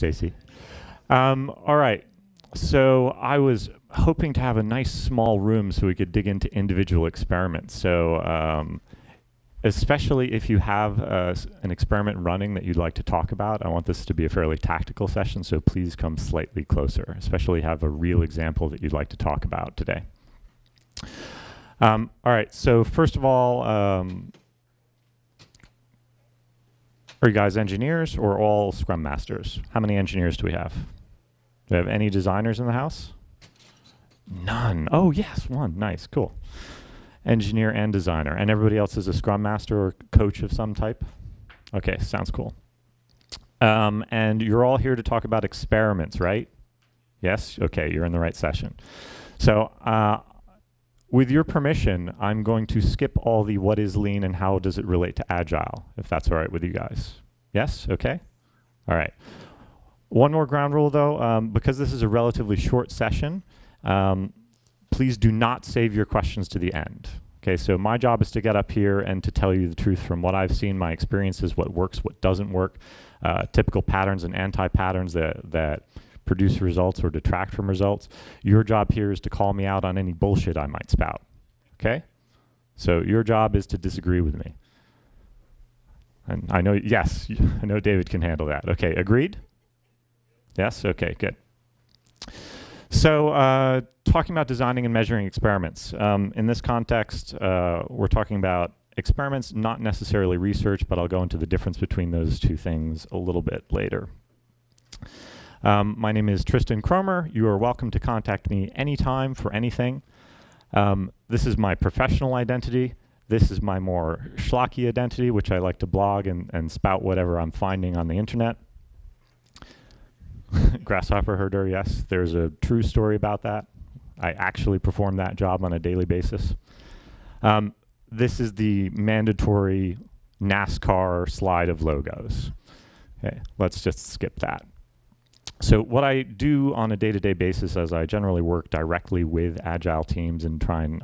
Stacy. All right. So I was hoping to have a nice small room so we could dig into individual experiments. So especially if you have an experiment running that you'd like to talk about, I want this to be a fairly tactical session, so please come slightly closer, especially have a real example that you'd like to talk about today. All right, so first of all, are you guys engineers or all Scrum Masters? How many engineers do we have? Do we have any designers in the house? None. Oh, yes, one. Nice, cool. Engineer and designer. And everybody else is a Scrum Master or coach of some type? Okay, sounds cool. And you're all here to talk about experiments, right? Yes? Okay, you're in the right session. So with your permission, I'm going to skip all the what is lean and how does it relate to Agile, if that's all right with you guys. Yes? Okay? All right. One more ground rule, though. Because this is a relatively short session, please do not save your questions to the end. Okay, so my job is to get up here and to tell you the truth from what I've seen, my experiences, what works, what doesn't work, typical patterns and anti-patterns that produce results or detract from results. Your job here is to call me out on any bullshit I might spout. Okay? So your job is to disagree with me. And I know, yes, I know David can handle that. Okay, agreed? Yes? Okay, good. So talking about designing and measuring experiments. In this context, we're talking about experiments, not necessarily research, but I'll go into the difference between those two things a little bit later. My name is Tristan Kromer. You are welcome to contact me anytime for anything. This is my professional identity. This is my more schlocky identity, which I like to blog and spout whatever I'm finding on the internet. Grasshopper herder, yes. There's a true story about that. I actually perform that job on a daily basis. This is the mandatory NASCAR slide of logos. Okay, let's just skip that. So what I do on a day-to-day basis is I generally work directly with Agile teams and try and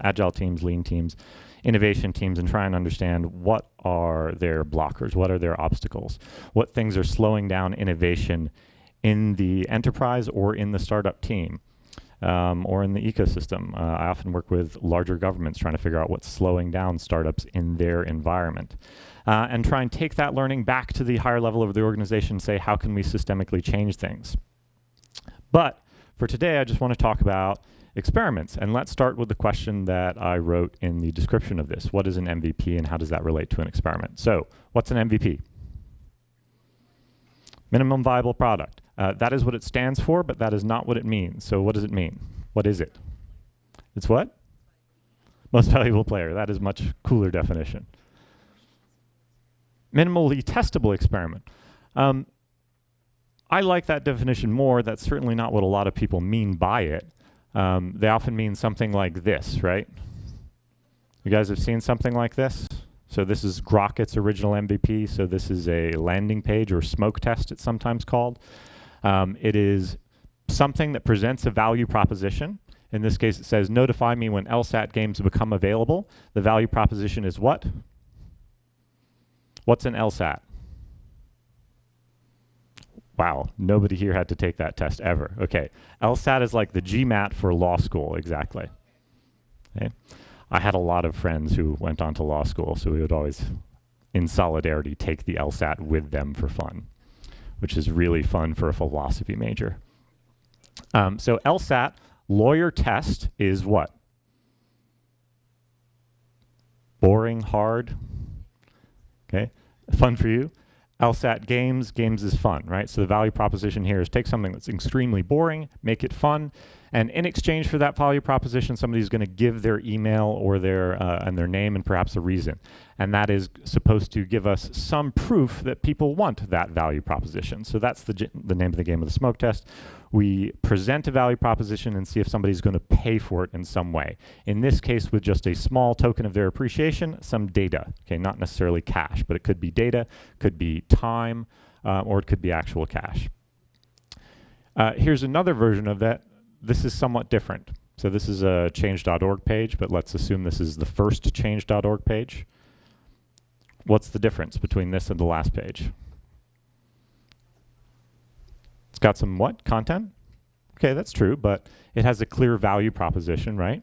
Agile teams, Lean teams, innovation teams, and try and understand what are their blockers, what are their obstacles, what things are slowing down innovation in the enterprise or in the startup team or in the ecosystem. I often work with larger governments trying to figure out what's slowing down startups in their environment. And try and take that learning back to the higher level of the organization and say, how can we systemically change things? But for today, I just want to talk about experiments. And let's start with the question that I wrote in the description of this. What is an MVP and how does that relate to an experiment? So what's an MVP? Minimum viable product. That is what it stands for, but that is not what it means. So what does it mean? What is it? It's what? Most valuable player. That is a much cooler definition. Minimally testable experiment. I like that definition more. That's certainly not what a lot of people mean by it. They often mean something like this, right? You guys have seen something like this? So this is Grocket's original MVP. So this is a landing page or smoke test, it's sometimes called. It is something that presents a value proposition. In this case, it says, notify me when LSAT games become available. The value proposition is what? What's an LSAT? Wow, nobody here had to take that test ever. Okay, LSAT is like the GMAT for law school, exactly. Okay. I had a lot of friends who went on to law school, so we would always, in solidarity, take the LSAT with them for fun, which is really fun for a philosophy major. So LSAT, lawyer test, is what? Boring, hard? Okay, fun for you. LSAT games is fun, right? So the value proposition here is take something that's extremely boring, make it fun, and in exchange for that value proposition, somebody's going to give their email or their name and perhaps a reason. And that is supposed to give us some proof that people want that value proposition. So that's the name of the game of the smoke test. We present a value proposition and see if somebody's going to pay for it in some way. In this case, with just a small token of their appreciation, some data. Okay, not necessarily cash, but it could be data, could be time, or it could be actual cash. Here's another version of that. This is somewhat different. So this is a change.org page, but let's assume this is the first change.org page. What's the difference between this and the last page? It's got some what? Content? Okay, that's true, but it has a clear value proposition, right?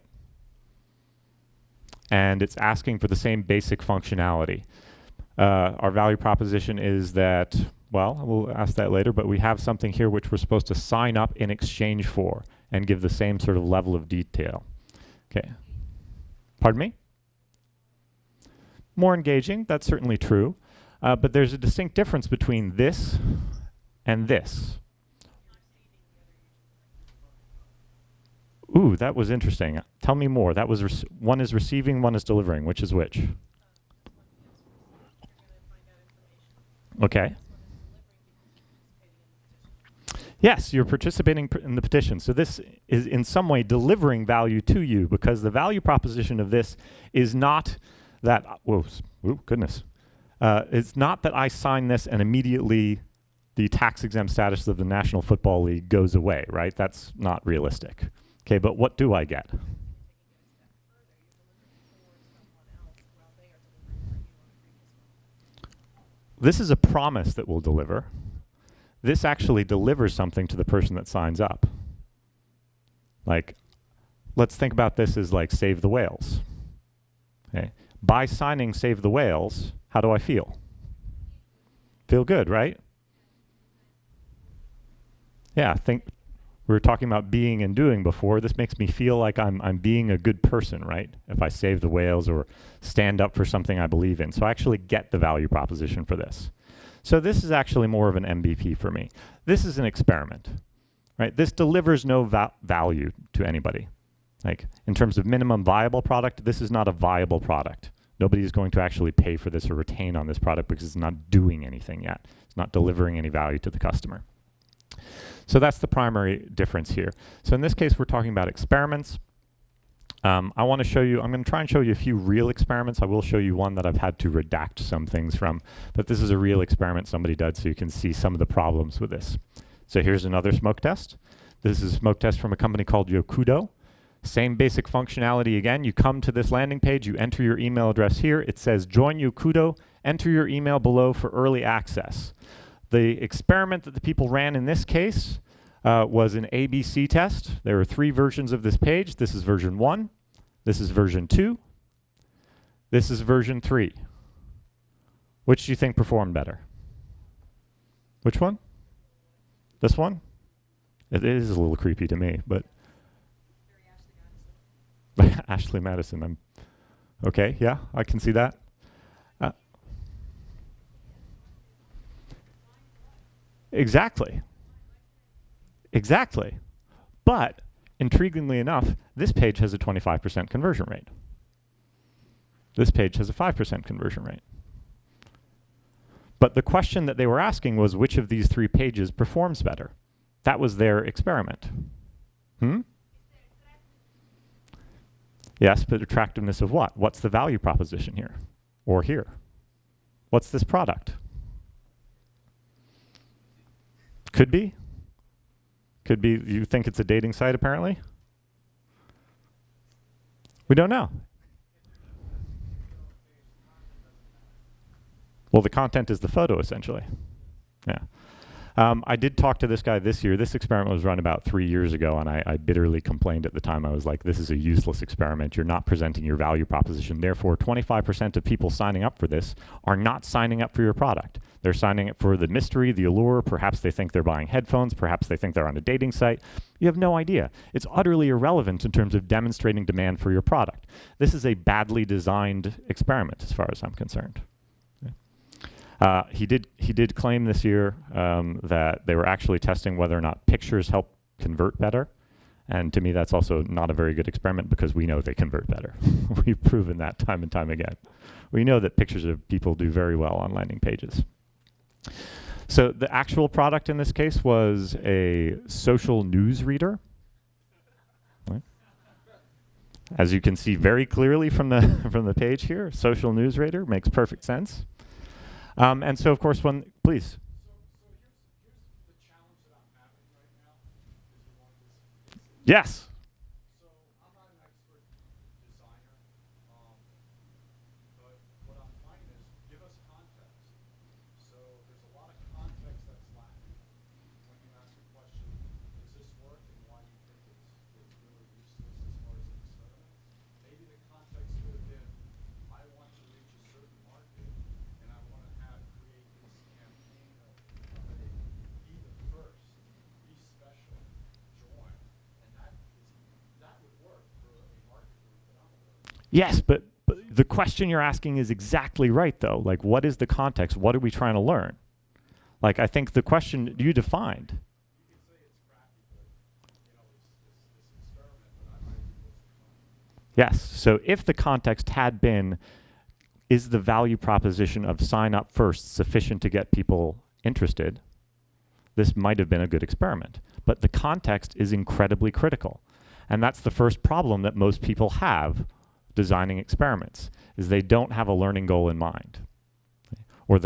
And it's asking for the same basic functionality. Our value proposition is that, well, we'll ask that later, but we have something here which we're supposed to sign up in exchange for and give the same sort of level of detail. Okay. Pardon me? More engaging, that's certainly true. But there's a distinct difference between this and this. Ooh, that was interesting. Tell me more. That was one is receiving, one is delivering. Which is which? Okay. Yes, you're participating in the petition. So this is in some way delivering value to you, because the value proposition of this is not that, whoa, goodness. It's not that I sign this and immediately the tax exempt status of the National Football League goes away, right? That's not realistic. Okay, but what do I get? This is a promise that we'll deliver. This actually delivers something to the person that signs up. Like, let's think about this as like Save the Whales. Okay. By signing Save the Whales, how do I feel? Feel good, right? Yeah, we were talking about being and doing before. This makes me feel like I'm being a good person, right? If I save the whales or stand up for something I believe in. So I actually get the value proposition for this. So this is actually more of an MVP for me. This is an experiment, right? This delivers no value to anybody. Like, in terms of minimum viable product, this is not a viable product. Nobody is going to actually pay for this or retain on this product because it's not doing anything yet. It's not delivering any value to the customer. So that's the primary difference here. So in this case, we're talking about experiments. I want to show you, I'm going to try and show you a few real experiments. I will show you one that I've had to redact some things from, but this is a real experiment somebody did, so you can see some of the problems with this. So here's another smoke test. This is a smoke test from a company called Yokudo. Same basic functionality again. You come to this landing page, you enter your email address here. It says join Yokudo, enter your email below for early access. The experiment that the people ran in this case was an ABC test. There are 3 versions of this page. This is version 1. This is version 2. This is version 3. Which do you think performed better? Which one? This one? It is a little creepy to me, but Ashley Madison. Okay, yeah, I can see that. Exactly. Exactly. But, intriguingly enough, this page has a 25% conversion rate. This page has a 5% conversion rate. But the question that they were asking was which of these 3 pages performs better. That was their experiment. Yes, but attractiveness of what? What's the value proposition here? Or here? What's this product? Could be. Could be, you think it's a dating site apparently? We don't know. Well, the content is the photo essentially. Yeah. I did talk to this guy this year. This experiment was run about 3 years ago, and I bitterly complained at the time. I was like, this is a useless experiment. You're not presenting your value proposition. Therefore, 25% of people signing up for this are not signing up for your product. They're signing up for the mystery, the allure. Perhaps they think they're buying headphones. Perhaps they think they're on a dating site. You have no idea. It's utterly irrelevant in terms of demonstrating demand for your product. This is a badly designed experiment as far as I'm concerned. He did claim this year that they were actually testing whether or not pictures help convert better. And to me, that's also not a very good experiment because we know they convert better. We've proven that time and time again. We know that pictures of people do very well on landing pages. So the actual product in this case was a social news reader. Right. As you can see very clearly from the from the page here, social news reader makes perfect sense. And so, of course, please. So here's the challenge that I'm having right now. If you want this. Yes. So I'm not an expert designer, but what I'm finding is give us context. So there's a lot of context that's lacking when you ask a Yes, but the question you're asking is exactly right, though. Like, what is the context? What are we trying to learn? Like, I think the question you defined. You can say it's crappy, but this experiment, but I might be most fun. Yes. So if the context had been, is the value proposition of sign up first sufficient to get people interested, this might have been a good experiment. But the context is incredibly critical. And that's the first problem that most people have designing experiments, is they don't have a learning goal in mind. Or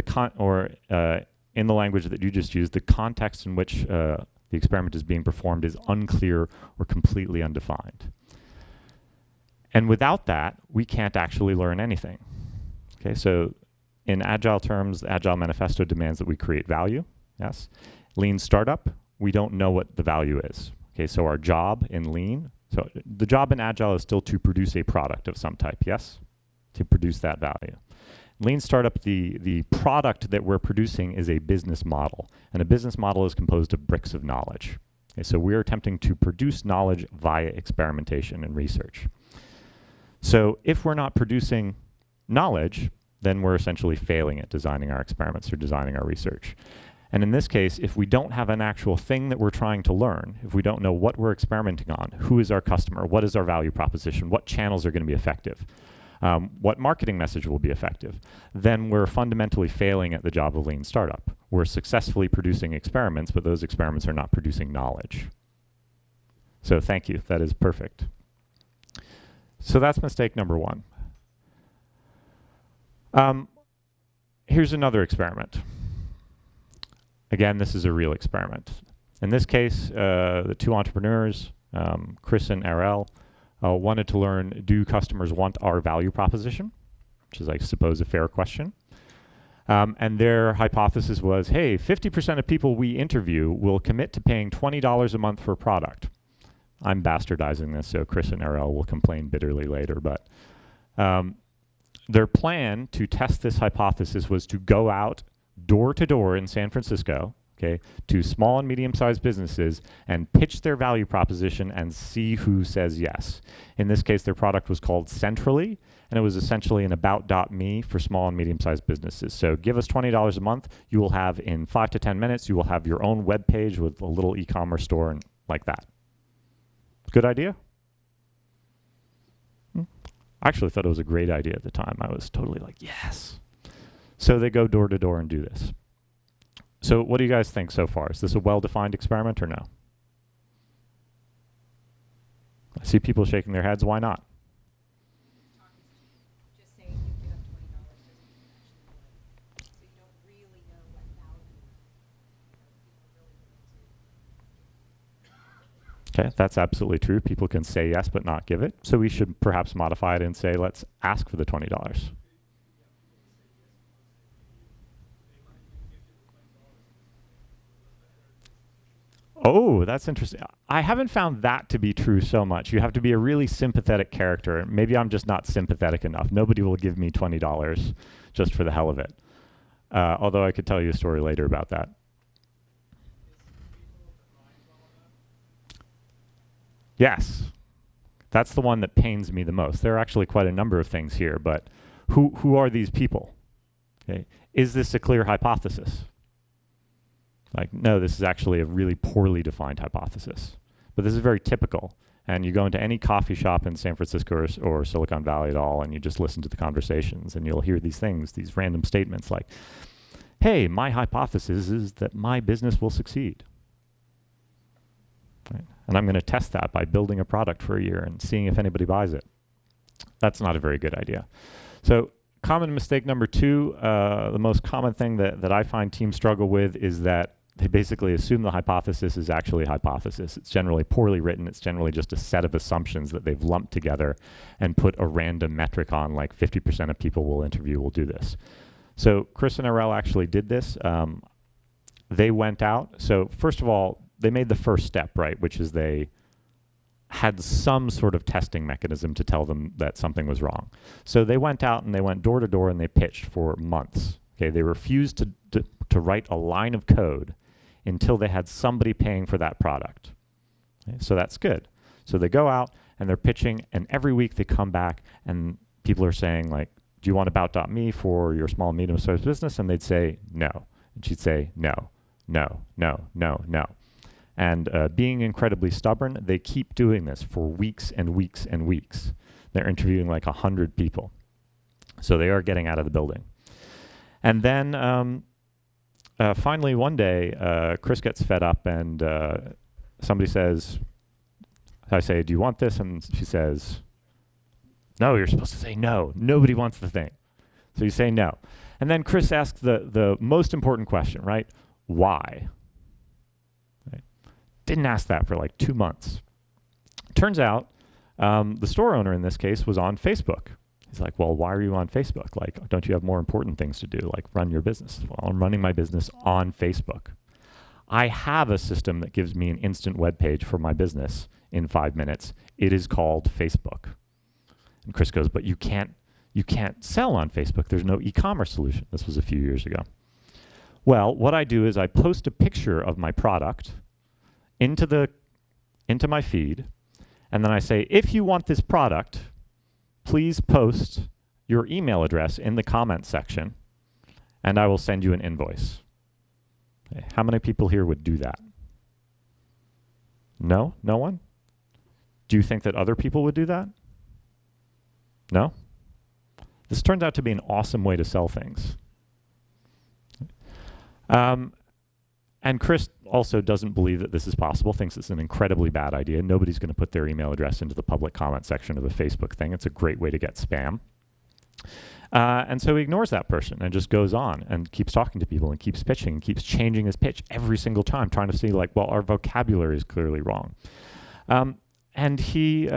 in the language that you just used, the context in which the experiment is being performed is unclear or completely undefined. And without that, we can't actually learn anything. Okay, so in Agile terms, the Agile Manifesto demands that we create value, yes. Lean startup, we don't know what the value is. Okay, so our job in Lean, so the job in Agile is still to produce a product of some type, yes? To produce that value. Lean startup, the product that we're producing is a business model, and a business model is composed of bricks of knowledge. Okay, so we're attempting to produce knowledge via experimentation and research. So if we're not producing knowledge, then we're essentially failing at designing our experiments or designing our research. And in this case, if we don't have an actual thing that we're trying to learn, if we don't know what we're experimenting on, who is our customer, what is our value proposition, what channels are going to be effective, what marketing message will be effective, then we're fundamentally failing at the job of Lean startup. We're successfully producing experiments, but those experiments are not producing knowledge. So thank you, that is perfect. So that's mistake number one. Here's another experiment. Again, this is a real experiment. In this case, the two entrepreneurs, Chris and Ariel, wanted to learn, do customers want our value proposition? Which is, I suppose, a fair question. And their hypothesis was, hey, 50% of people we interview will commit to paying $20 a month for a product. I'm bastardizing this, so Chris and Ariel will complain bitterly later, but their plan to test this hypothesis was to go out door to door in San Francisco, okay, to small and medium-sized businesses and pitch their value proposition and see who says yes. In this case, their product was called Centrally, and it was essentially an about.me for small and medium-sized businesses. So give us $20 a month, you will have in 5 to 10 minutes, you will have your own web page with a little e-commerce store and like that. Good idea? I actually thought it was a great idea at the time. I was totally like, yes. So they go door to door and do this. So what do you guys think so far? Is this a well-defined experiment or no? I see people shaking their heads. Why not? Talk is cheap. Just saying you give up $20 doesn't mean you actually do it. So you don't really know what value people are really willing to. Okay, that's absolutely true. People can say yes but not give it. So we should perhaps modify it and say, let's ask for the $20. Oh, that's interesting. I haven't found that to be true so much. You have to be a really sympathetic character. Maybe I'm just not sympathetic enough. Nobody will give me $20 just for the hell of it. Although I could tell you a story later about that. Yes. That's the one that pains me the most. There are actually quite a number of things here, but who are these people? Okay. Is this a clear hypothesis? Like, no, this is actually a really poorly defined hypothesis. But this is very typical. And you go into any coffee shop in San Francisco or Silicon Valley at all, and you just listen to the conversations, and you'll hear these things, these random statements like, hey, my hypothesis is that my business will succeed. Right? And I'm going to test that by building a product for a year and seeing if anybody buys it. That's not a very good idea. So common mistake number two, the most common thing that I find teams struggle with is that they basically assume the hypothesis is actually a hypothesis. It's generally poorly written. It's generally just a set of assumptions that they've lumped together and put a random metric on, like 50% of people we'll interview will do this. So Chris and Ariel actually did this. They went out. So first of all, they made the first step, right, which is they had some sort of testing mechanism to tell them that something was wrong. So they went out and they went door to door and they pitched for months. Okay, they refused to write a line of code until they had somebody paying for that product. Okay, so that's good. So they go out and they're pitching, and every week they come back and people are saying like, do you want About.me for your small and medium-sized business? And they'd say no. And she'd say no, no, no, no, no. And being incredibly stubborn, they keep doing this for weeks and weeks and weeks. They're interviewing like 100 people. So they are getting out of the building. And then finally one day, Chris gets fed up and somebody says, I say, do you want this? And she says, no, you're supposed to say no. Nobody wants the thing. So you say no. And then Chris asks the most important question, right? Why? Right? Didn't ask that for like 2 months. Turns out the store owner in this case was on Facebook. He's like, well, why are you on Facebook? Like, don't you have more important things to do, like run your business? Well, I'm running my business on Facebook. I have a system that gives me an instant web page for my business in 5 minutes. It is called Facebook. And Chris goes, but you can't sell on Facebook. There's no e-commerce solution. This was a few years ago. Well, what I do is I post a picture of my product into my feed, and then I say, if you want this product, please post your email address in the comments section, and I will send you an invoice. Okay. How many people here would do that? No? No one? Do you think that other people would do that? No? This turns out to be an awesome way to sell things. And Chris also doesn't believe that this is possible, thinks it's an incredibly bad idea. Nobody's going to put their email address into the public comment section of a Facebook thing. It's a great way to get spam. And so he ignores that person and just goes on and keeps talking to people and keeps pitching and keeps changing his pitch every single time, trying to see like, well, our vocabulary is clearly wrong. And he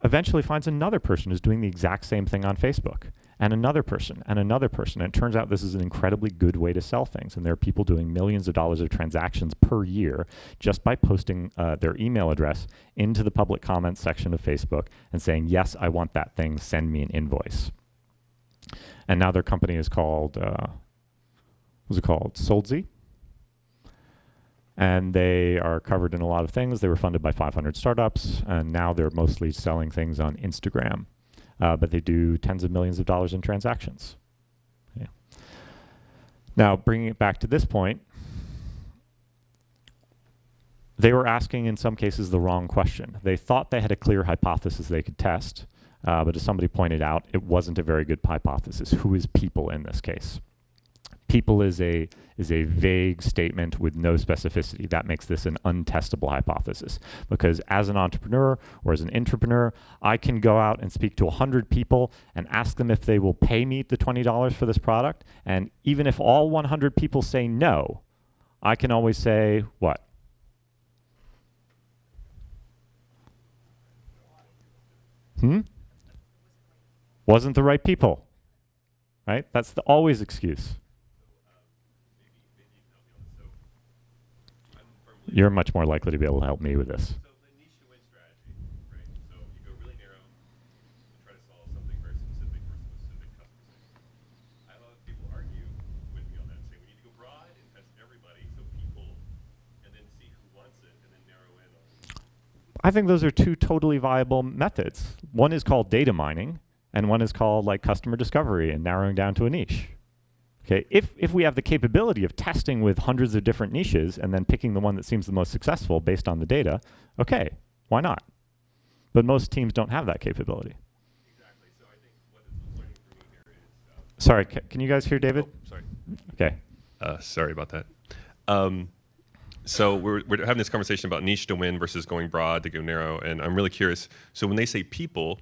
eventually finds another person who's doing the exact same thing on Facebook, and another person, and another person. And it turns out this is an incredibly good way to sell things. And there are people doing millions of dollars of transactions per year just by posting their email address into the public comments section of Facebook and saying, yes, I want that thing, send me an invoice. And now their company is called, what's it called? Soldsy. And they are covered in a lot of things. They were funded by 500 startups, and now they're mostly selling things on Instagram. But they do tens of millions of dollars in transactions. Yeah. Now, bringing it back to this point, they were asking, in some cases, the wrong question. They thought they had a clear hypothesis they could test, but as somebody pointed out, it wasn't a very good hypothesis. Who is people in this case? People is a vague statement with no specificity. That makes this an untestable hypothesis, because as an entrepreneur or as an intrapreneur, I can go out and speak to 100 people and ask them if they will pay me the $20 for this product. And even if all 100 people say no, I can always say, what? Wasn't the right people, right? That's the always excuse. You're much more likely to be able to help me with this. So the niche to win strategy, right? So you go really narrow and try to solve something very specific for a specific customer segment. I have other people argue with me on that and say we need to go broad and test everybody, so people, and then see who wants it, and then narrow in on. I think those are two totally viable methods. One is called data mining, and one is called like customer discovery and narrowing down to a niche. Okay, if we have the capability of testing with hundreds of different niches and then picking the one that seems the most successful based on the data, okay, why not? But most teams don't have that capability. Exactly. So I think what is learning for me here is. Sorry, can you guys hear David? Oh, sorry. Okay. Sorry about that. So we're having this conversation about niche to win versus going broad to go narrow, and I'm really curious. So when they say people,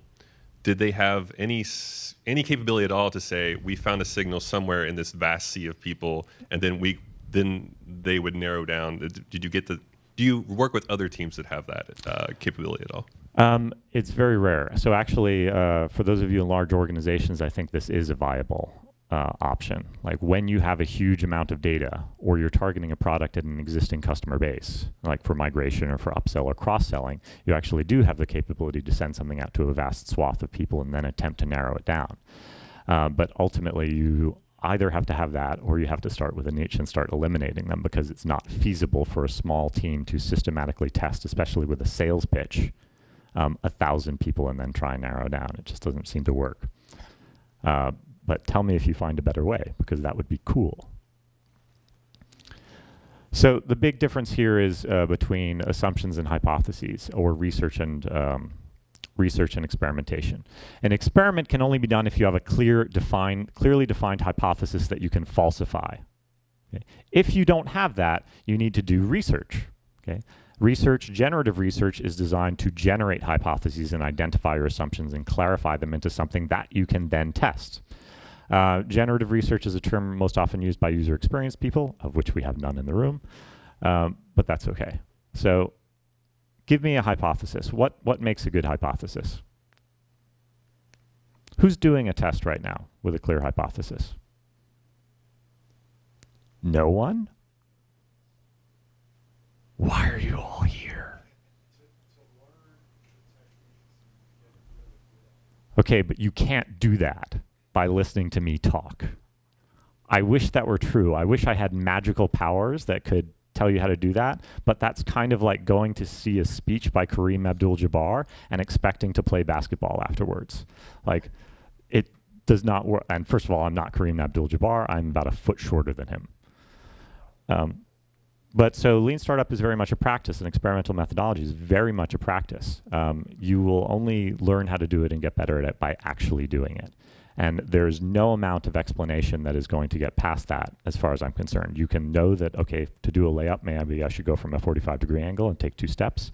did they have any capability at all to say we found a signal somewhere in this vast sea of people, and then they would narrow down? Do you work with other teams that have that capability at all? It's very rare. So actually, for those of you in large organizations, I think this is a viable option. Like when you have a huge amount of data, or you're targeting a product at an existing customer base, like for migration or for upsell or cross-selling, you actually do have the capability to send something out to a vast swath of people and then attempt to narrow it down. But ultimately, you either have to have that, or you have to start with a niche and start eliminating them, because it's not feasible for a small team to systematically test, especially with a sales pitch, 1,000 people and then try and narrow down. It just doesn't seem to work. But tell me if you find a better way, because that would be cool. So the big difference here is between assumptions and hypotheses, or research and experimentation. An experiment can only be done if you have a clearly defined hypothesis that you can falsify. Okay? If you don't have that, you need to do research. Okay? Generative research is designed to generate hypotheses and identify your assumptions and clarify them into something that you can then test. Generative research is a term most often used by user experience people, of which we have none in the room, but that's okay. So give me a hypothesis. What makes a good hypothesis? Who's doing a test right now with a clear hypothesis? No one? Why are you all here? Okay, but you can't do that by listening to me talk. I wish that were true. I wish I had magical powers that could tell you how to do that, but that's kind of like going to see a speech by Kareem Abdul-Jabbar and expecting to play basketball afterwards. Like, it does not work. And first of all, I'm not Kareem Abdul-Jabbar. I'm about a foot shorter than him. But so Lean Startup is very much a practice, and experimental methodology is very much a practice. You will only learn how to do it and get better at it by actually doing it. And there's no amount of explanation that is going to get past that, as far as I'm concerned. You can know that, okay, to do a layup, maybe I should go from a 45-degree angle and take 2 steps.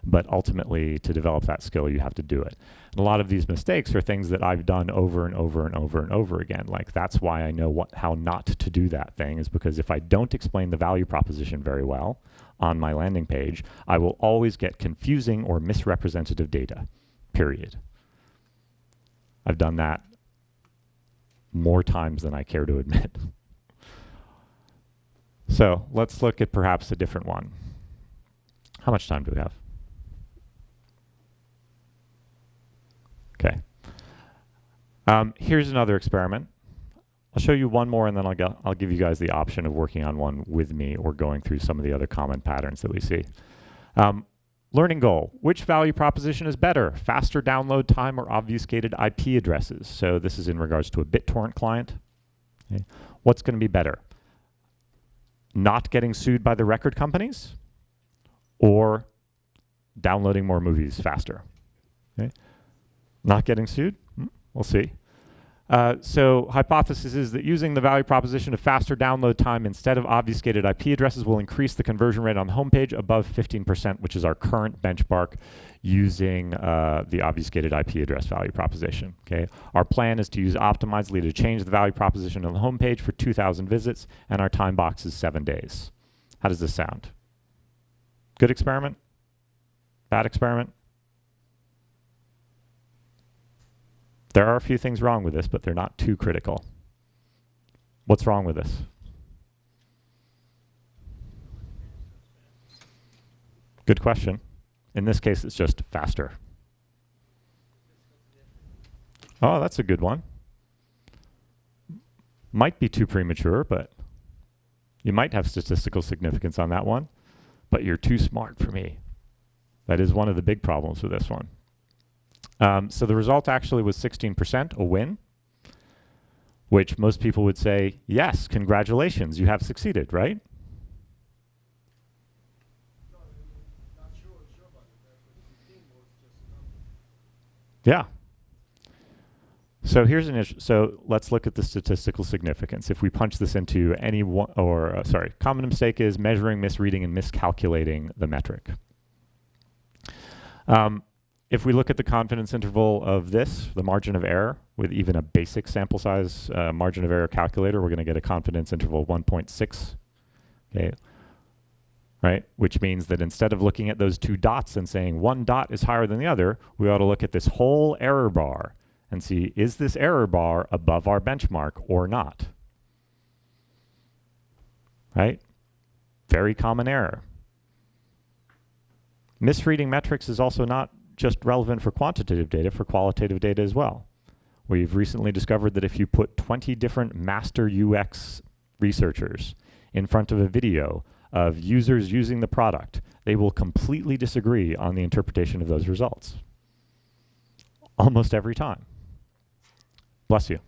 But ultimately, to develop that skill, you have to do it. And a lot of these mistakes are things that I've done over and over and over and over again. Like, that's why I know how not to do that thing, is because if I don't explain the value proposition very well on my landing page, I will always get confusing or misrepresentative data, period. I've done that more times than I care to admit. So let's look at perhaps a different one. How much time do we have? Okay. Here's another experiment. I'll show you one more, and then I'll give you guys the option of working on one with me or going through some of the other common patterns that we see. Learning goal. Which value proposition is better? Faster download time or obfuscated IP addresses? So this is in regards to a BitTorrent client. Okay. What's going to be better? Not getting sued by the record companies or downloading more movies faster? Okay. Not getting sued? We'll see. So hypothesis is that using the value proposition of faster download time instead of obfuscated IP addresses will increase the conversion rate on the homepage above 15%, which is our current benchmark using the obfuscated IP address value proposition. Okay, our plan is to use Optimizely to change the value proposition on the homepage for 2,000 visits, and our time box is 7 days. How does this sound? Good experiment? Bad experiment? There are a few things wrong with this, but they're not too critical. What's wrong with this? Good question. In this case, it's just faster. Oh, that's a good one. Might be too premature, but you might have statistical significance on that one, but you're too smart for me. That is one of the big problems with this one. So the result actually was 16%, a win, which most people would say, yes, congratulations, you have succeeded, right? Yeah. So here's an issue. So let's look at the statistical significance. If we punch this into any one, or common mistake is measuring, misreading, and miscalculating the metric. If we look at the confidence interval of this, the margin of error, with even a basic sample size margin of error calculator, we're going to get a confidence interval of 1.6. Okay, right? Which means that instead of looking at those 2 dots and saying one dot is higher than the other, we ought to look at this whole error bar and see, is this error bar above our benchmark or not? Right? Very common error. Misreading metrics is also not just relevant for quantitative data, for qualitative data as well. We've recently discovered that if you put 20 different master UX researchers in front of a video of users using the product, they will completely disagree on the interpretation of those results. almost every time. Bless you.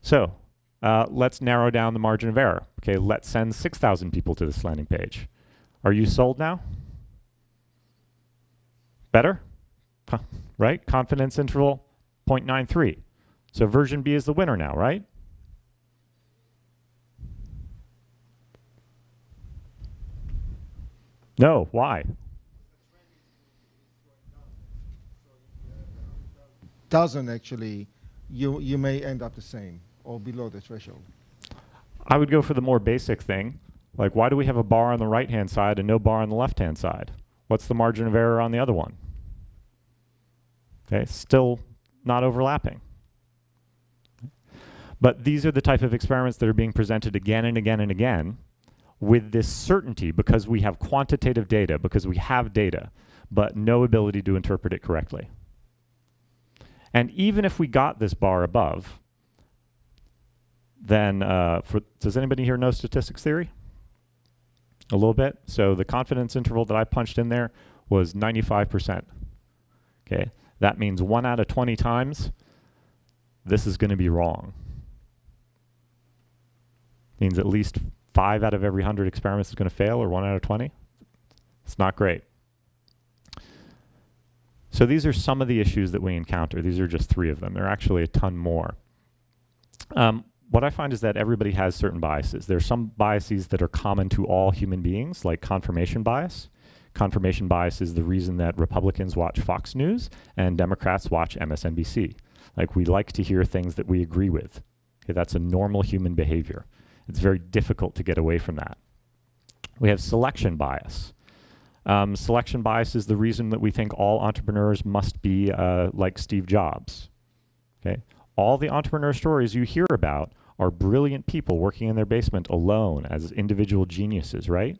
So let's narrow down the margin of error. Okay, let's send 6,000 people to this landing page. Are you sold now? Better? Right? Confidence interval 0.93. So version B is the winner now, right? No, why? Doesn't actually, you may end up the same or below the threshold. I would go for the more basic thing. Like, why do we have a bar on the right-hand side and no bar on the left-hand side? What's the margin of error on the other one? Okay, still not overlapping. But these are the type of experiments that are being presented again and again and again with this certainty because we have quantitative data, because we have data, but no ability to interpret it correctly. And even if we got this bar above, then does anybody here know statistics theory? A little bit. So the confidence interval that I punched in there was 95%. Okay, that means 1 out of 20 times this is going to be wrong. Means at least 5 out of every 100 experiments is going to fail, or 1 out of 20. It's not great. So these are some of the issues that we encounter. These are just 3 of them. There are actually a ton more. What I find is that everybody has certain biases. There are some biases that are common to all human beings, like confirmation bias. Confirmation bias is the reason that Republicans watch Fox News and Democrats watch MSNBC. Like, we like to hear things that we agree with. Okay, that's a normal human behavior. It's very difficult to get away from that. We have selection bias. Selection bias is the reason that we think all entrepreneurs must be like Steve Jobs. Okay? All the entrepreneur stories you hear about are brilliant people working in their basement alone as individual geniuses, right?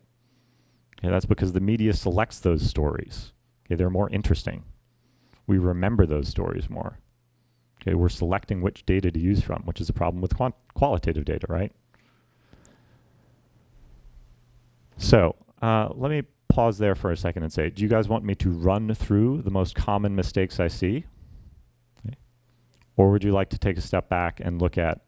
Okay, that's because the media selects those stories. Okay, they're more interesting. We remember those stories more. Okay, we're selecting which data to use from, which is a problem with qualitative data, right? So let me pause there for a second and say, do you guys want me to run through the most common mistakes I see? Okay. Or would you like to take a step back and look at,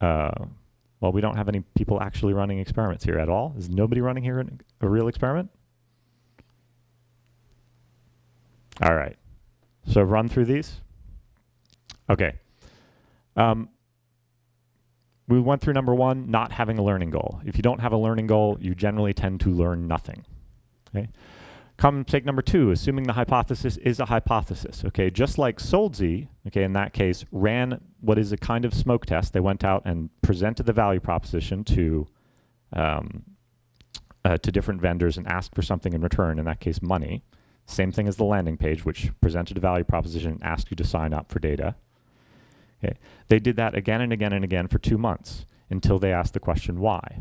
well, we don't have any people actually running experiments here at all. Is nobody running here a real experiment? All right. So run through these. Okay. We went through number 1, not having a learning goal. If you don't have a learning goal, you generally tend to learn nothing. Okay. Common mistake number 2, assuming the hypothesis is a hypothesis. Okay, just like Solzy, okay, in that case, ran what is a kind of smoke test. They went out and presented the value proposition to different vendors and asked for something in return, in that case, money. Same thing as the landing page, which presented a value proposition and asked you to sign up for data. Okay. They did that again and again and again for 2 months until they asked the question, why?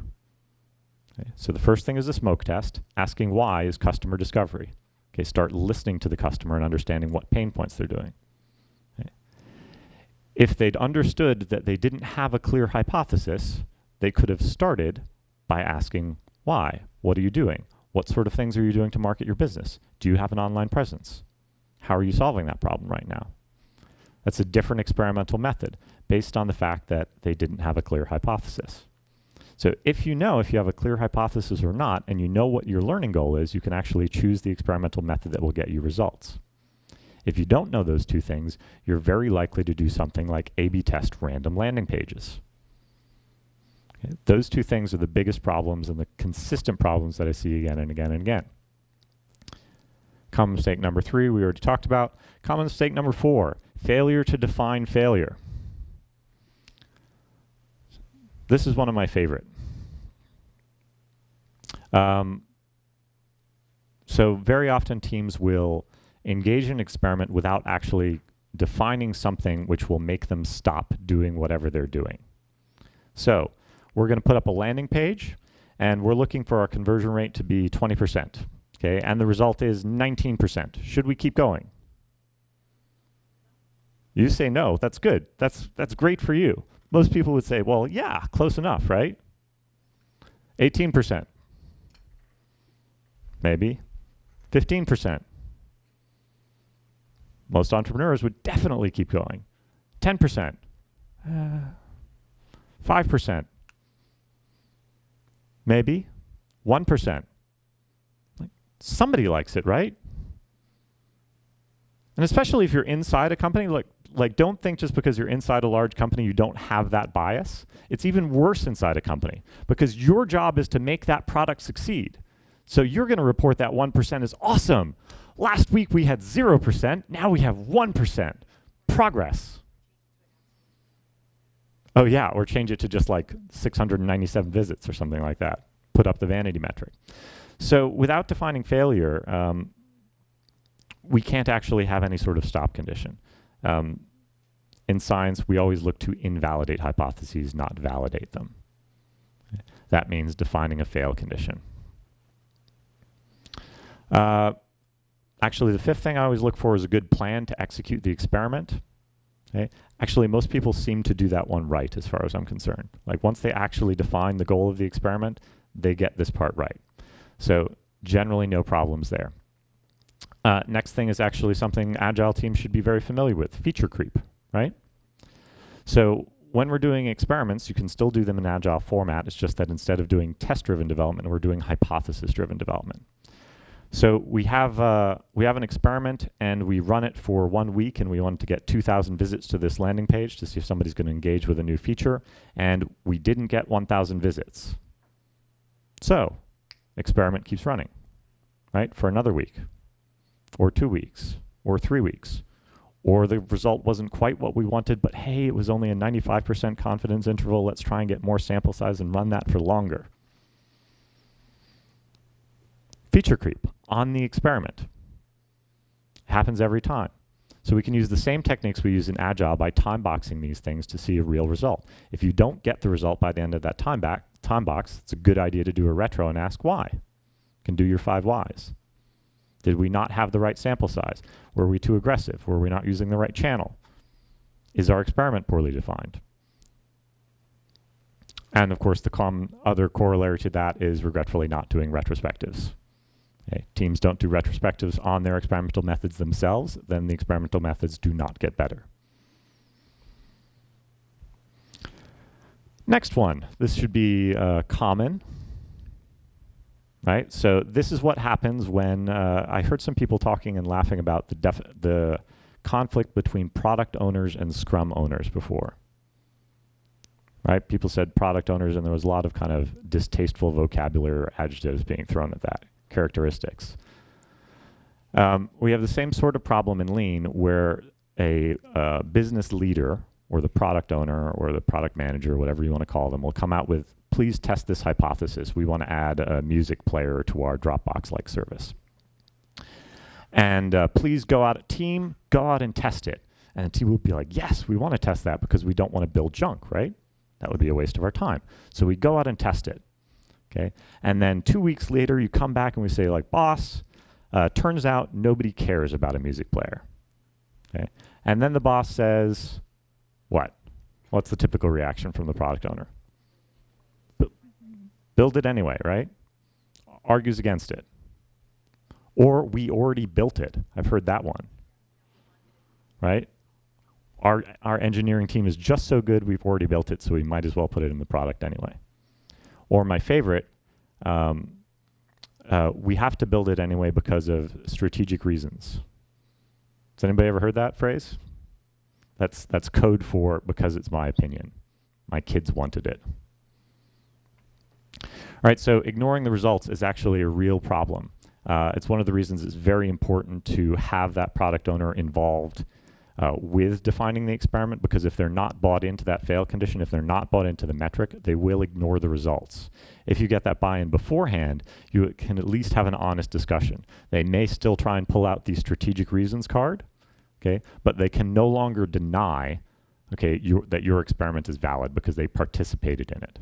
Okay. So the first thing is a smoke test. Asking why is customer discovery. Okay, start listening to the customer and understanding what pain points they're doing. Okay. If they'd understood that they didn't have a clear hypothesis, they could have started by asking why. What are you doing? What sort of things are you doing to market your business? Do you have an online presence? How are you solving that problem right now? That's a different experimental method based on the fact that they didn't have a clear hypothesis. So if you know if you have a clear hypothesis or not, and you know what your learning goal is, you can actually choose the experimental method that will get you results. If you don't know those 2 things, you're very likely to do something like A/B test random landing pages. Okay? Those 2 things are the biggest problems and the consistent problems that I see again and again and again. Common mistake number 3, we already talked about. Common mistake number 4, failure to define failure. This is one of my favorite. So very often teams will engage in an experiment without actually defining something which will make them stop doing whatever they're doing. So we're going to put up a landing page, and we're looking for our conversion rate to be 20%. Okay, and the result is 19%. Should we keep going? You say no, that's good. That's great for you. Most people would say, well, yeah, close enough, right? 18%. Maybe. 15%. Most entrepreneurs would definitely keep going. 10%, 5%, maybe 1%. Like, somebody likes it, right? And especially if you're inside a company, like don't think just because you're inside a large company you don't have that bias. It's even worse inside a company because your job is to make that product succeed. So you're going to report that 1% is awesome. Last week we had 0%, now we have 1%. Progress. Oh yeah, or change it to just like 697 visits or something like that. Put up the vanity metric. So without defining failure, we can't actually have any sort of stop condition. In science, we always look to invalidate hypotheses, not validate them. That means defining a fail condition. Actually, the fifth thing I always look for is a good plan to execute the experiment. Okay? Actually, most people seem to do that one right as far as I'm concerned. Like once they actually define the goal of the experiment, they get this part right. So generally no problems there. Next thing is actually something Agile teams should be very familiar with, feature creep, right? So when we're doing experiments, you can still do them in Agile format. It's just that instead of doing test-driven development, we're doing hypothesis-driven development. So we have an experiment and we run it for 1 week and we want to get 2,000 visits to this landing page to see if somebody's going to engage with a new feature, and we didn't get 1,000 visits. So experiment keeps running, right, for another week or 2 weeks or 3 weeks. Or the result wasn't quite what we wanted, but hey, it was only a 95% confidence interval. Let's try and get more sample size and run that for longer. Feature creep on the experiment. Happens every time. So we can use the same techniques we use in Agile by time boxing these things to see a real result. If you don't get the result by the end of that time box, it's a good idea to do a retro and ask why. You can do your 5 whys. Did we not have the right sample size? Were we too aggressive? Were we not using the right channel? Is our experiment poorly defined? And of course, the other corollary to that is regretfully not doing retrospectives. Okay. Teams don't do retrospectives on their experimental methods themselves, then the experimental methods do not get better. Next one. This should be common. Right? So this is what happens when I heard some people talking and laughing about the conflict between product owners and Scrum owners before. Right? People said product owners, and there was a lot of kind of distasteful vocabulary or adjectives being thrown at that, characteristics. We have the same sort of problem in Lean where a business leader or the product owner or the product manager, whatever you want to call them, will come out with, please test this hypothesis. We want to add a music player to our Dropbox-like service. And please go out and test it. And the team will be like, yes, we want to test that because we don't want to build junk, right? That would be a waste of our time. So we go out and test it. Okay? And then 2 weeks later, you come back and we say, like, boss, turns out nobody cares about a music player. Okay? And then the boss says, what? What's the typical reaction from the product owner? Build it anyway, right? Argues against it. Or we already built it. I've heard that one. Right? Our engineering team is just so good, we've already built it, so we might as well put it in the product anyway. Or my favorite, we have to build it anyway because of strategic reasons. Has anybody ever heard that phrase? That's code for because it's my opinion. My kids wanted it. All right, so ignoring the results is actually a real problem. It's one of the reasons it's very important to have that product owner involved with defining the experiment, because if they're not bought into that fail condition, if they're not bought into the metric, they will ignore the results. If you get that buy-in beforehand, you can at least have an honest discussion. They may still try and pull out the strategic reasons card, okay, but they can no longer deny, okay, that your experiment is valid because they participated in it.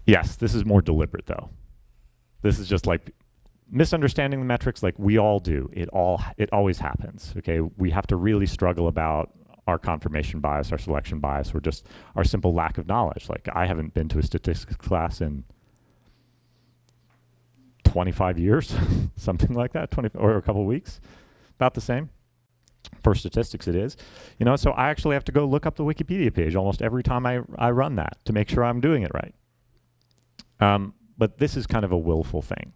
Yes, this is more deliberate though. This is just like misunderstanding the metrics, like we all do. It always happens. Okay, we have to really struggle about our confirmation bias, our selection bias, or just our simple lack of knowledge. Like I haven't been to a statistics class in 25 years, something like that, 20 or a couple weeks, about the same. For statistics, it is. So I actually have to go look up the Wikipedia page almost every time I run that to make sure I'm doing it right. But this is kind of a willful thing.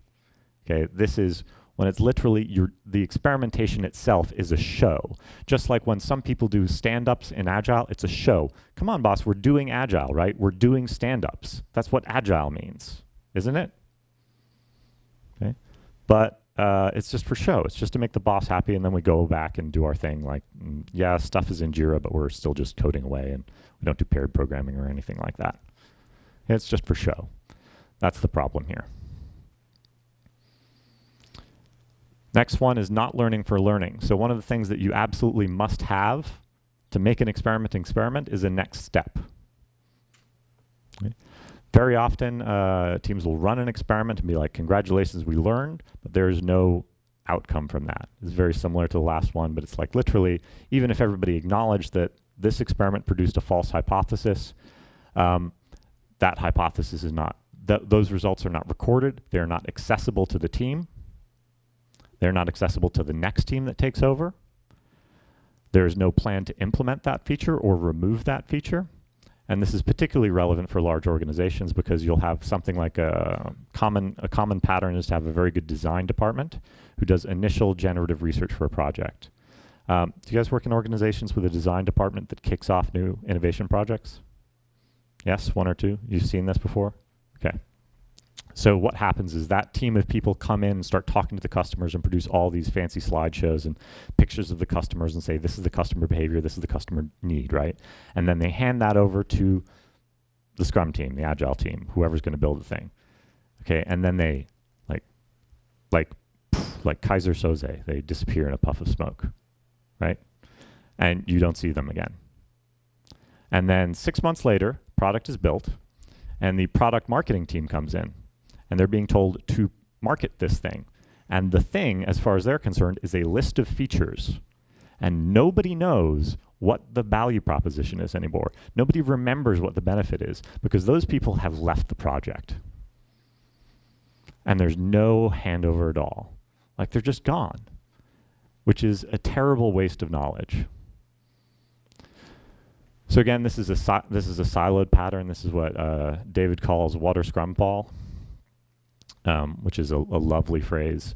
Okay, this is when it's literally the experimentation itself is a show. Just like when some people do stand-ups in Agile, it's a show. Come on, boss, we're doing Agile, right? We're doing stand-ups. That's what Agile means, isn't it? Okay, but it's just for show. It's just to make the boss happy, and then we go back and do our thing. Like, yeah, stuff is in Jira, but we're still just coding away, and we don't do paired programming or anything like that. It's just for show. That's the problem here. Next one is not learning for learning. So one of the things that you absolutely must have to make an experiment is a next step. Okay. Very often, teams will run an experiment and be like, congratulations, we learned, but there is no outcome from that. It's very similar to the last one, but it's like literally, even if everybody acknowledged that this experiment produced a false hypothesis, that hypothesis is not, those results are not recorded, they're not accessible to the team, they're not accessible to the next team that takes over. There is no plan to implement that feature or remove that feature. And this is particularly relevant for large organizations because you'll have something like a common pattern is to have a very good design department who does initial generative research for a project. Do you guys work in organizations with a design department that kicks off new innovation projects? Yes, one or two? You've seen this before? Okay. So what happens is that team of people come in and start talking to the customers and produce all these fancy slideshows and pictures of the customers and say, this is the customer behavior, this is the customer need, right? And then they hand that over to the Scrum team, the Agile team, whoever's going to build the thing. Okay, and then they, like Kaiser Soze, they disappear in a puff of smoke, right? And you don't see them again. And then 6 months later, product is built, and the product marketing team comes in. And they're being told to market this thing. And the thing, as far as they're concerned, is a list of features. And nobody knows what the value proposition is anymore. Nobody remembers what the benefit is because those people have left the project. And there's no handover at all. Like they're just gone, which is a terrible waste of knowledge. So again, this is a siloed pattern. This is what David calls water scrum ball. Which is a lovely phrase.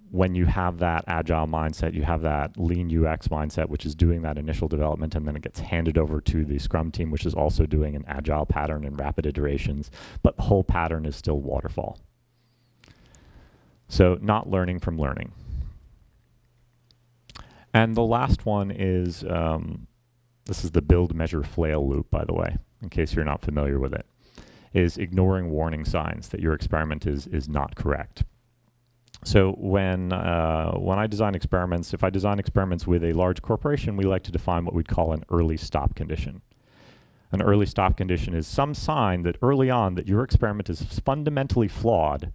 When you have that agile mindset, you have that lean UX mindset, which is doing that initial development, and then it gets handed over to the Scrum team, which is also doing an agile pattern and rapid iterations, but the whole pattern is still waterfall. So not learning from learning. And the last one is, this is the build, measure, flail loop, by the way, in case you're not familiar with it. Is ignoring warning signs that your experiment is not correct. So when I design experiments, if I design experiments with a large corporation, we like to define what we'd call an early stop condition. An early stop condition is some sign that early on that your experiment is fundamentally flawed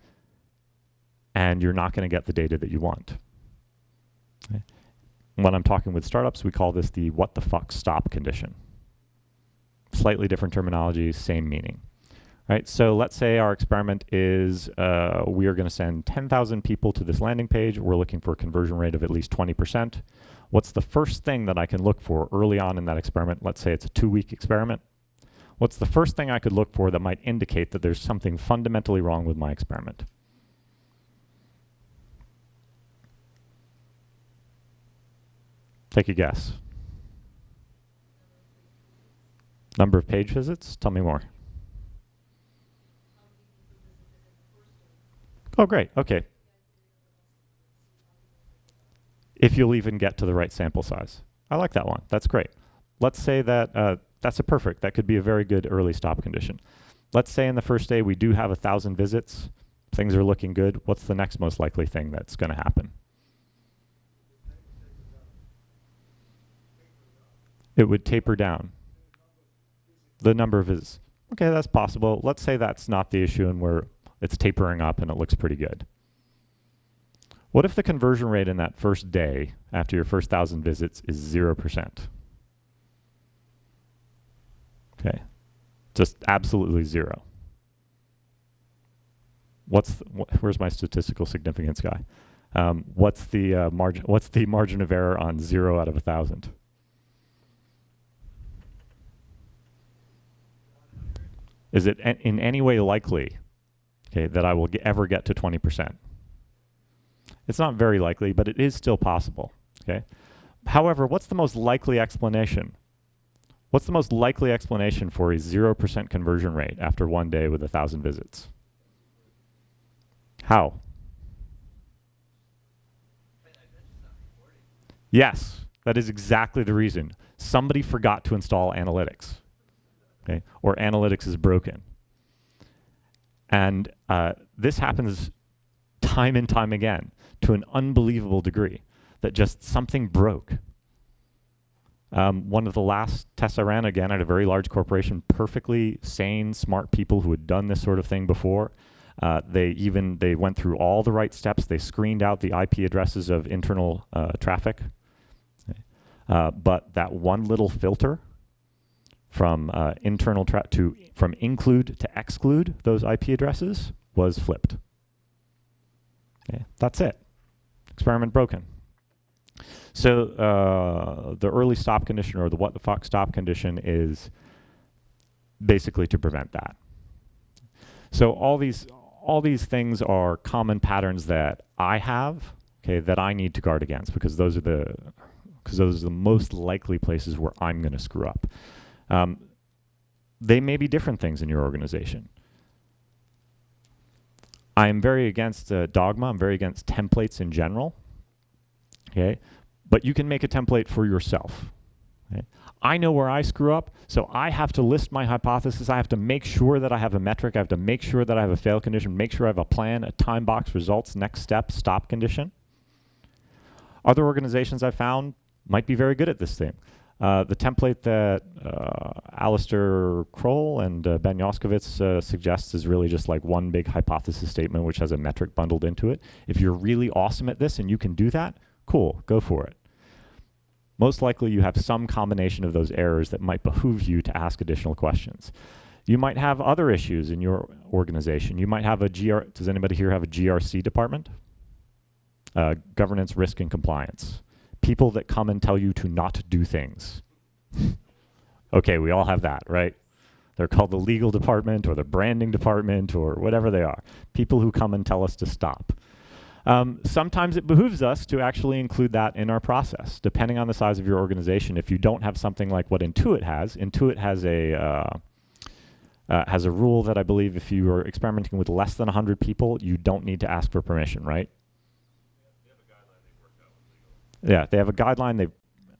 and you're not going to get the data that you want. Okay. When I'm talking with startups, we call this the what the fuck stop condition. Slightly different terminology, same meaning. Right, so let's say our experiment is we are going to send 10,000 people to this landing page. We're looking for a conversion rate of at least 20%. What's the first thing that I can look for early on in that experiment? Let's say it's a 2-week experiment. What's the first thing I could look for that might indicate that there's something fundamentally wrong with my experiment? Take a guess. Number of page visits? Tell me more. Oh, great. Okay. If you'll even get to the right sample size. I like that one. That's great. Let's say that that's a perfect. That could be a very good early stop condition. Let's say in the first day we do have 1,000 visits. Things are looking good. What's the next most likely thing that's going to happen? It would taper down. The number of visits. Okay, that's possible. Let's say that's not the issue and it's tapering up and it looks pretty good. What if the conversion rate in that first day after your first 1,000 visits is 0%? Okay, just absolutely 0. where's my statistical significance guy? What's the margin? What's the margin of error on 0 out of 1,000? Is it in any way likely, okay, that I will ever get to 20%? It's not very likely, but it is still possible. Okay. However, what's the most likely explanation? What's the most likely explanation for a 0% conversion rate after 1 day with 1,000 visits? How? Yes, that is exactly the reason. Somebody forgot to install analytics, okay? Or analytics is broken. And this happens time and time again to an unbelievable degree, that just something broke. One of the last tests I ran, again, at a very large corporation, perfectly sane, smart people who had done this sort of thing before. They went through all the right steps. They screened out the IP addresses of internal traffic. But that one little filter from from include to exclude those IP addresses was flipped. Okay, that's it. Experiment broken. So the early stop condition, or the what the fuck stop condition, is basically to prevent that. So all these things are common patterns that I have, okay, that I need to guard against, because those are the most likely places where I'm going to screw up. They may be different things in your organization. I am very against dogma. I'm very against templates in general. Okay, but you can make a template for yourself. Okay? I know where I screw up, so I have to list my hypothesis. I have to make sure that I have a metric. I have to make sure that I have a fail condition, make sure I have a plan, a time box, results, next step, stop condition. Other organizations I've found might be very good at this thing. The template that Alistair Kroll and Ben Yoskowitz suggests is really just like one big hypothesis statement which has a metric bundled into it. If you're really awesome at this and you can do that, cool, go for it. Most likely you have some combination of those errors that might behoove you to ask additional questions. You might have other issues in your organization. You might have does anybody here have a GRC department? Governance, risk, and compliance. People that come and tell you to not do things. Okay, we all have that, right? They're called the legal department or the branding department or whatever they are. People who come and tell us to stop. Sometimes it behooves us to actually include that in our process, depending on the size of your organization. If you don't have something like what Intuit has a rule that I believe if you are experimenting with less than 100 people, you don't need to ask for permission, right? Yeah, they have a guideline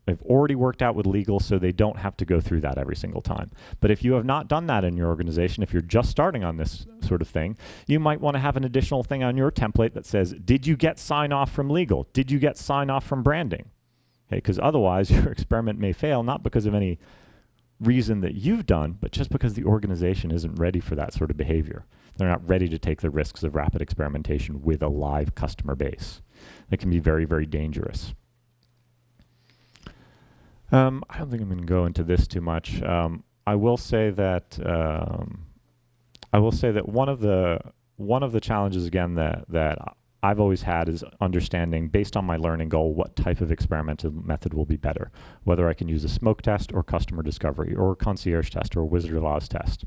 they've already worked out with legal, so they don't have to go through that every single time. But if you have not done that in your organization, if you're just starting on this sort of thing, you might want to have an additional thing on your template that says, did you get sign off from legal? Did you get sign off from branding? Okay, because otherwise your experiment may fail, not because of any reason that you've done, but just because the organization isn't ready for that sort of behavior. They're not ready to take the risks of rapid experimentation with a live customer base. That can be very, very dangerous. I don't think I'm going to go into this too much. I will say that one of the challenges again that I've always had is understanding, based on my learning goal, what type of experimental method will be better. Whether I can use a smoke test or customer discovery or concierge test or Wizard of Oz test.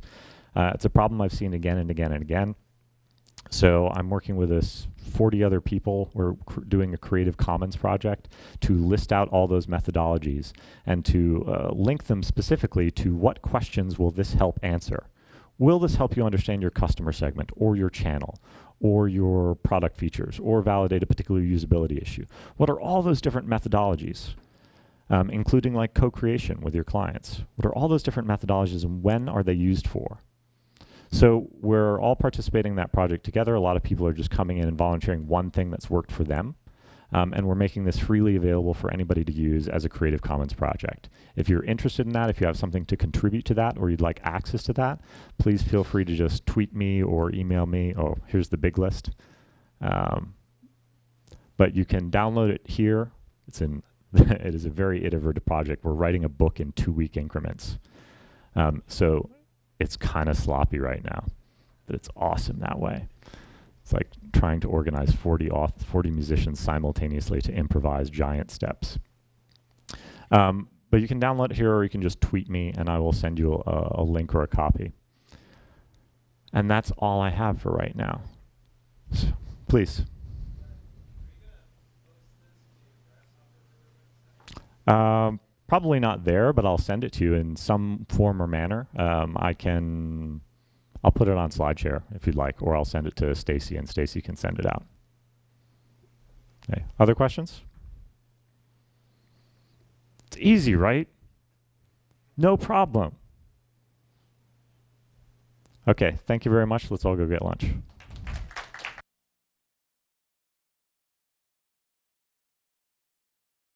It's a problem I've seen again and again and again. So I'm working with 40 other people. We're doing a Creative Commons project to list out all those methodologies and to link them specifically to what questions will this help answer. Will this help you understand your customer segment or your channel or your product features or validate a particular usability issue? What are all those different methodologies, including like co-creation with your clients? What are all those different methodologies and when are they used for? So we're all participating in that project together. A lot of people are just coming in and volunteering one thing that's worked for them. And we're making this freely available for anybody to use as a Creative Commons project. If you're interested in that, if you have something to contribute to that or you'd like access to that, please feel free to just tweet me or email me. Oh, here's the big list. But you can download it here. It is a very iterative project. We're writing a book in 2-week increments. So it's kind of sloppy right now, but it's awesome that way. It's like trying to organize 40 musicians simultaneously to improvise giant steps. But you can download it here, or you can just tweet me and I will send you a link or a copy. And that's all I have for right now. So, please. Probably not there, but I'll send it to you in some form or manner. I'll put it on SlideShare if you'd like, or I'll send it to Stacy and Stacy can send it out. Okay. Other questions? It's easy, right? No problem. Okay, thank you very much. Let's all go get lunch.